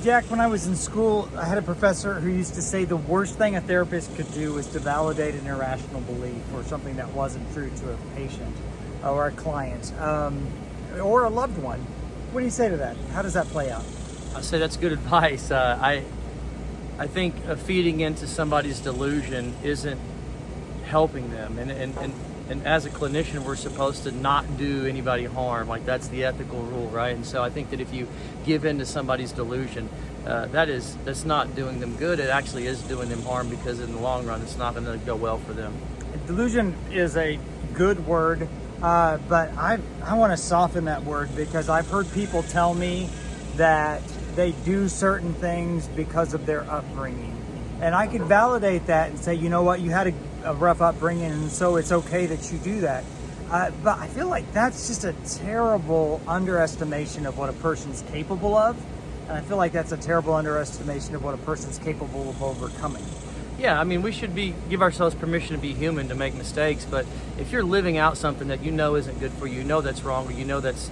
Jack, when I was in school, I had a professor who used to say the worst thing a therapist could do was to validate an irrational belief or something that wasn't true to a patient or a client or a loved one. What do you say to that? How does that play out? I say that's good advice. I think feeding into somebody's delusion isn't helping them, and as a clinician, we're supposed to not do anybody harm. Like, that's the ethical rule, right? And so I think that if you give in to somebody's delusion, that's not doing them good. It actually is doing them harm, because in the long run, it's not going to go well for them. Delusion is a good word, but I want to soften that word, because I've heard people tell me that they do certain things because of their upbringing. And I could validate that and say, you know what, you had a rough upbringing, and so it's okay that you do that. But I feel like that's just a terrible underestimation of what a person's capable of. And I feel like that's a terrible underestimation of what a person's capable of overcoming. Yeah, I mean, we should give ourselves permission to be human, to make mistakes. But if you're living out something that you know isn't good for you, you know that's wrong, or you know that's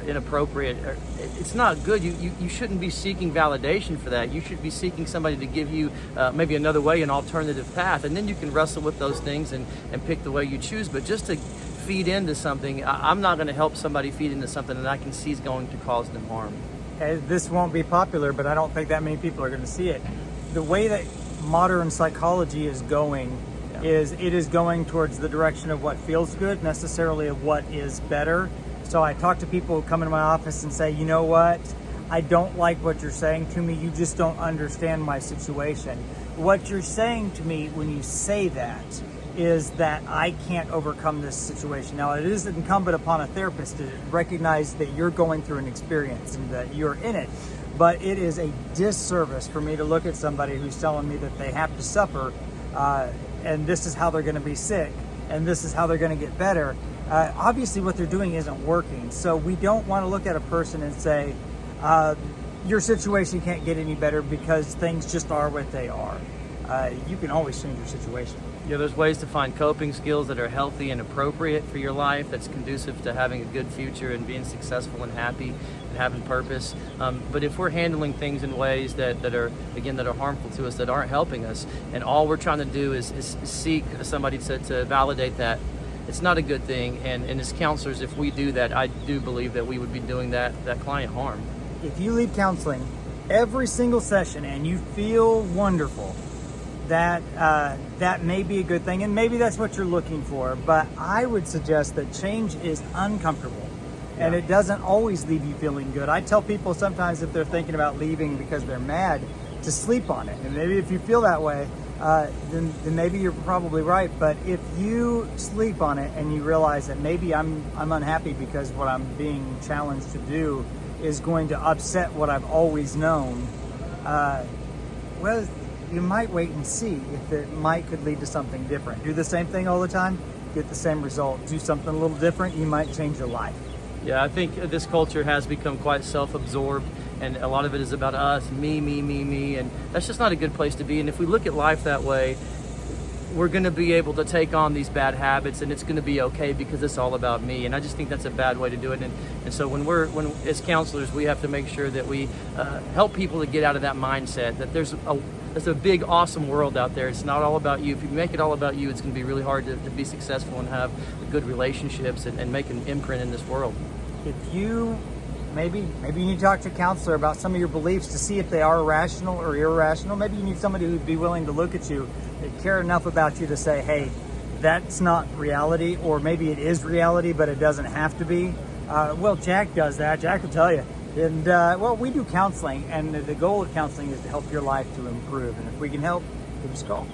inappropriate, or it's not good, you shouldn't be seeking validation for that. You should be seeking somebody to give you maybe another way, an alternative path, and then you can wrestle with those things and pick the way you choose. But just to feed into something, I'm not going to help somebody feed into something that I can see is going to cause them harm. This won't be popular, but I don't think that many people are going to see it. The way that modern psychology is going is it is going towards the direction of what feels good, necessarily of what is better. So I talk to people who come into my office and say, you know what, I don't like what you're saying to me. You just don't understand my situation. What you're saying to me when you say that is that I can't overcome this situation. Now, it is incumbent upon a therapist to recognize that you're going through an experience and that you're in it. But it is a disservice for me to look at somebody who's telling me that they have to suffer, and this is how they're going to be sick, and this is how they're going to get better. Obviously what they're doing isn't working. So we don't want to look at a person and say, your situation can't get any better because things just are what they are. You can always change your situation. Yeah, there's ways to find coping skills that are healthy and appropriate for your life, that's conducive to having a good future and being successful and happy and having purpose. But if we're handling things in ways that are harmful to us, that aren't helping us, and all we're trying to do is seek somebody to validate that, it's not a good thing. And as counselors, if we do that, I do believe that we would be doing that client harm. If you leave counseling every single session and you feel wonderful, that may be a good thing, and maybe that's what you're looking for. But I would suggest that change is uncomfortable, and it doesn't always leave you feeling good. I tell people sometimes, if they're thinking about leaving because they're mad, to sleep on it. And maybe if you feel that way, then maybe you're probably right. But if you sleep on it and you realize that maybe I'm unhappy because what I'm being challenged to do is going to upset what I've always known, well, you might wait and see if it could lead to something different. Do the same thing all the time, get the same result. Do something a little different, you might change your life. Yeah, I think this culture has become quite self-absorbed, and a lot of it is about us, me, and that's just not a good place to be. And if we look at life that way, we're going to be able to take on these bad habits, and it's going to be okay because it's all about me. And I just think that's a bad way to do it. And so when as counselors, we have to make sure that we help people to get out of that mindset, that there's a big, awesome world out there. It's not all about you. If you make it all about you, it's going to be really hard to be successful and have good relationships and make an imprint in this world. If you maybe you need to talk to a counselor about some of your beliefs to see if they are rational or irrational. Maybe you need somebody who'd be willing to look at you and care enough about you to say, hey, that's not reality, or maybe it is reality, but it doesn't have to be. Well, Jack does that. Jack will tell you. And well, we do counseling, and the goal of counseling is to help your life to improve. And if we can help, give us a call.